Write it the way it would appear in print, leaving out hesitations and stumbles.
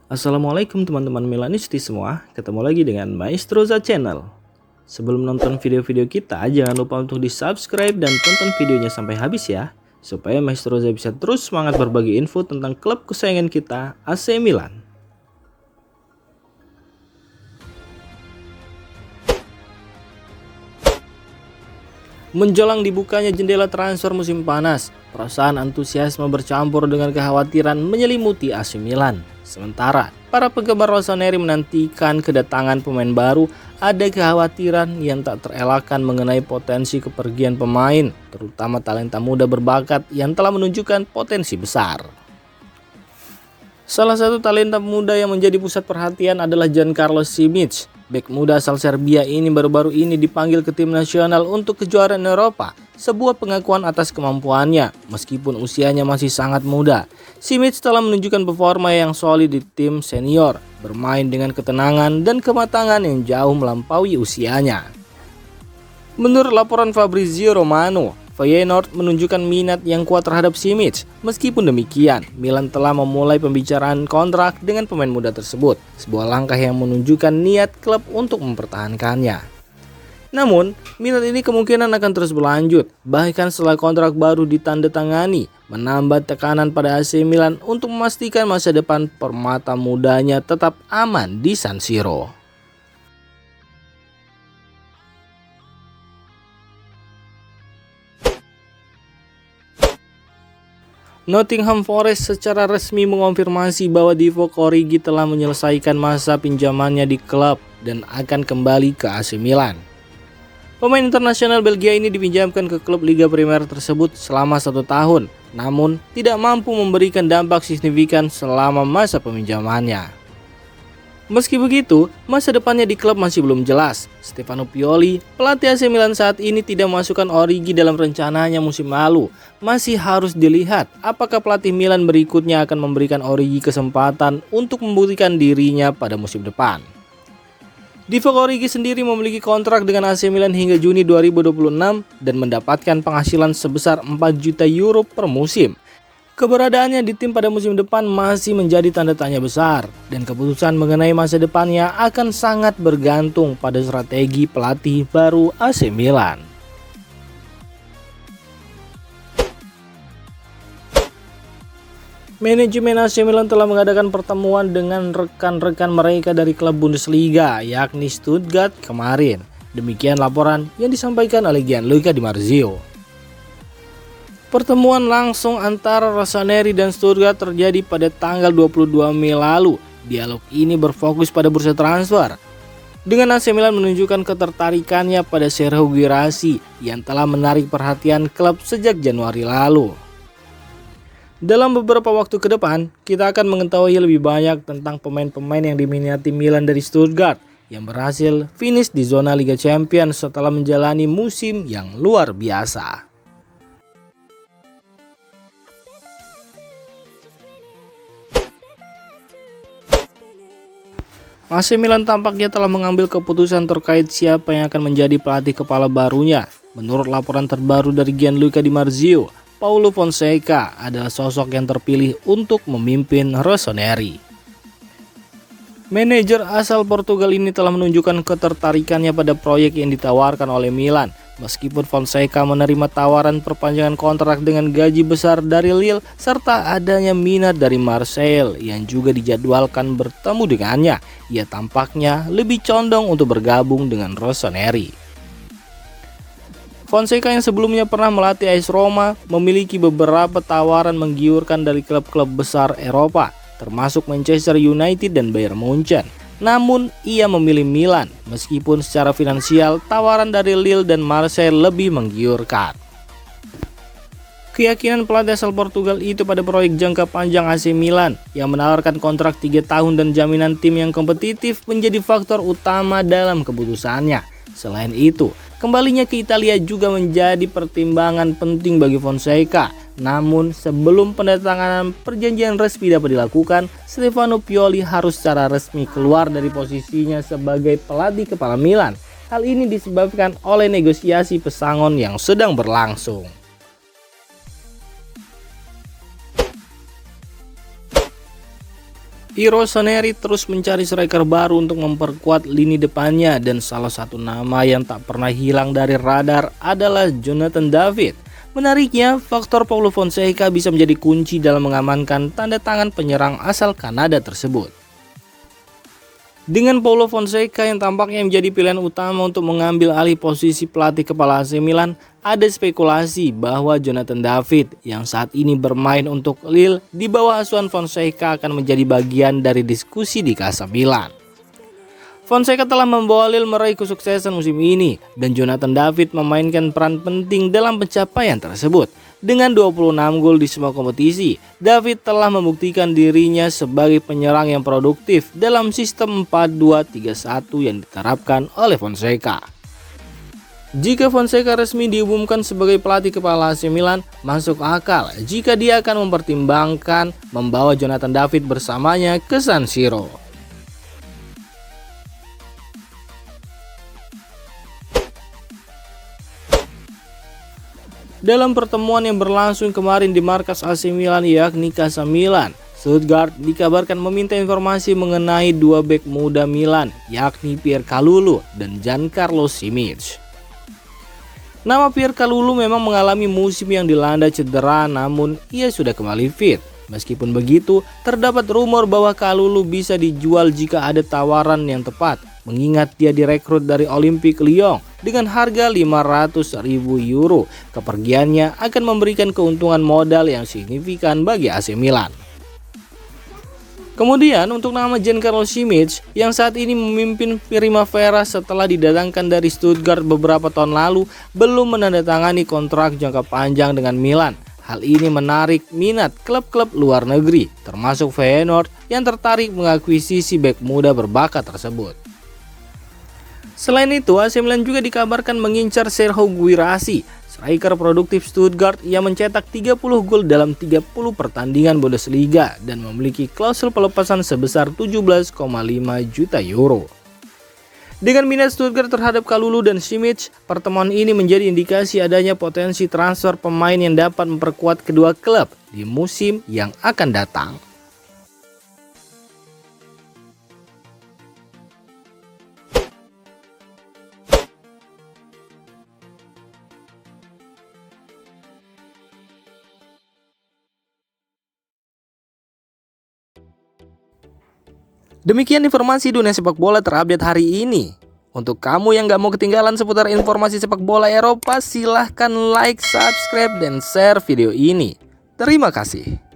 Assalamualaikum teman-teman Milanisti semua, ketemu lagi dengan Maestroza Channel. Sebelum nonton video-video kita, jangan lupa untuk di subscribe dan tonton videonya sampai habis ya, supaya Maestroza bisa terus semangat berbagi info tentang klub kesayangan kita, AC Milan. Menjelang dibukanya jendela transfer musim panas, perasaan antusiasme bercampur dengan kekhawatiran menyelimuti AC Milan. Sementara para penggemar rossoneri menantikan kedatangan pemain baru, ada kekhawatiran yang tak terelakkan mengenai potensi kepergian pemain, terutama talenta muda berbakat yang telah menunjukkan potensi besar. Salah satu talenta muda yang menjadi pusat perhatian adalah Giancarlo Simic. Bek muda asal Serbia ini baru-baru ini dipanggil ke tim nasional untuk kejuaraan Eropa, sebuah pengakuan atas kemampuannya meskipun usianya masih sangat muda. Simic telah menunjukkan performa yang solid di tim senior, bermain dengan ketenangan dan kematangan yang jauh melampaui usianya. Menurut laporan Fabrizio Romano, Feyenoord menunjukkan minat yang kuat terhadap Simic. Meskipun demikian, Milan telah memulai pembicaraan kontrak dengan pemain muda tersebut, sebuah langkah yang menunjukkan niat klub untuk mempertahankannya. Namun, minat ini kemungkinan akan terus berlanjut, bahkan setelah kontrak baru ditandatangani, menambah tekanan pada AC Milan untuk memastikan masa depan permata mudanya tetap aman di San Siro. Nottingham Forest secara resmi mengonfirmasi bahwa Divock Origi telah menyelesaikan masa pinjamannya di klub dan akan kembali ke AC Milan. Pemain internasional Belgia ini dipinjamkan ke klub Liga Primer tersebut selama 1 tahun, namun tidak mampu memberikan dampak signifikan selama masa peminjamannya. Meski begitu, masa depannya di klub masih belum jelas. Stefano Pioli, pelatih AC Milan saat ini tidak memasukkan Origi dalam rencananya musim lalu. Masih harus dilihat apakah pelatih Milan berikutnya akan memberikan Origi kesempatan untuk membuktikan dirinya pada musim depan. Divock Origi sendiri memiliki kontrak dengan AC Milan hingga Juni 2026 dan mendapatkan penghasilan sebesar 4 juta euro per musim. Keberadaannya di tim pada musim depan masih menjadi tanda tanya besar, dan keputusan mengenai masa depannya akan sangat bergantung pada strategi pelatih baru AC Milan. Manajemen AC Milan telah mengadakan pertemuan dengan rekan-rekan mereka dari klub Bundesliga, yakni Stuttgart kemarin. Demikian laporan yang disampaikan oleh Gianluca Di Marzio. Pertemuan langsung antara Rossoneri dan Stuttgart terjadi pada tanggal 22 Mei lalu. Dialog ini berfokus pada bursa transfer, dengan AC Milan menunjukkan ketertarikannya pada Serhou Guirassy yang telah menarik perhatian klub sejak Januari lalu. Dalam beberapa waktu ke depan, kita akan mengetahui lebih banyak tentang pemain-pemain yang diminati Milan dari Stuttgart yang berhasil finish di zona Liga Champions setelah menjalani musim yang luar biasa. AC Milan tampaknya telah mengambil keputusan terkait siapa yang akan menjadi pelatih kepala barunya. Menurut laporan terbaru dari Gianluca Di Marzio, Paulo Fonseca adalah sosok yang terpilih untuk memimpin Rossoneri. Manajer asal Portugal ini telah menunjukkan ketertarikannya pada proyek yang ditawarkan oleh Milan. Meskipun Fonseca menerima tawaran perpanjangan kontrak dengan gaji besar dari Lille serta adanya minat dari Marseille yang juga dijadwalkan bertemu dengannya, ia tampaknya lebih condong untuk bergabung dengan Rossoneri. Fonseca yang sebelumnya pernah melatih AS Roma memiliki beberapa tawaran menggiurkan dari klub-klub besar Eropa, termasuk Manchester United dan Bayern Munchen. Namun ia memilih Milan meskipun secara finansial tawaran dari Lille dan Marseille lebih menggiurkan. Keyakinan pelatih asal Portugal itu pada proyek jangka panjang AC Milan yang menawarkan kontrak 3 tahun dan jaminan tim yang kompetitif menjadi faktor utama dalam keputusannya. Selain itu, kembalinya ke Italia juga menjadi pertimbangan penting bagi Fonseca. Namun sebelum penandatanganan perjanjian resmi dapat dilakukan, Stefano Pioli harus secara resmi keluar dari posisinya sebagai pelatih kepala Milan. Hal ini disebabkan oleh negosiasi pesangon yang sedang berlangsung. Rossoneri terus mencari striker baru untuk memperkuat lini depannya, dan salah satu nama yang tak pernah hilang dari radar adalah Jonathan David. Menariknya, faktor Paulo Fonseca bisa menjadi kunci dalam mengamankan tanda tangan penyerang asal Kanada tersebut. Dengan Paulo Fonseca yang tampaknya menjadi pilihan utama untuk mengambil alih posisi pelatih kepala AC Milan, ada spekulasi bahwa Jonathan David yang saat ini bermain untuk Lille di bawah asuhan Fonseca akan menjadi bagian dari diskusi di Casa Milan. Fonseca telah membawa Lille meraih kesuksesan musim ini, dan Jonathan David memainkan peran penting dalam pencapaian tersebut. Dengan 26 gol di semua kompetisi, David telah membuktikan dirinya sebagai penyerang yang produktif dalam sistem 4-2-3-1 yang diterapkan oleh Fonseca. Jika Fonseca resmi diumumkan sebagai pelatih kepala AC Milan, masuk akal jika dia akan mempertimbangkan membawa Jonathan David bersamanya ke San Siro. Dalam pertemuan yang berlangsung kemarin di markas AC Milan yakni Casa Milan, Stuttgart dikabarkan meminta informasi mengenai dua bek muda Milan yakni Pierre Kalulu dan Giancarlo Simic. Nama Pierre Kalulu memang mengalami musim yang dilanda cedera, namun ia sudah kembali fit. Meskipun begitu, terdapat rumor bahwa Kalulu bisa dijual jika ada tawaran yang tepat, mengingat dia direkrut dari Olympique Lyon dengan harga 500.000 euro. Kepergiannya akan memberikan keuntungan modal yang signifikan bagi AC Milan. Kemudian untuk nama Giancarlo Simic yang saat ini memimpin Primavera setelah didatangkan dari Stuttgart beberapa tahun lalu, belum menandatangani kontrak jangka panjang dengan Milan. Hal ini menarik minat klub-klub luar negeri, termasuk Feyenoord yang tertarik mengakuisisi bek muda berbakat tersebut. Selain itu, AC Milan juga dikabarkan mengincar Serhou Guirassy, striker produktif Stuttgart yang mencetak 30 gol dalam 30 pertandingan Bundesliga dan memiliki klausul pelepasan sebesar 17,5 juta euro. Dengan minat Stuttgart terhadap Kalulu dan Simic, pertemuan ini menjadi indikasi adanya potensi transfer pemain yang dapat memperkuat kedua klub di musim yang akan datang. Demikian informasi dunia sepak bola terupdate hari ini. Untuk kamu yang gak mau ketinggalan seputar informasi sepak bola Eropa, silahkan like, subscribe, dan share video ini. Terima kasih.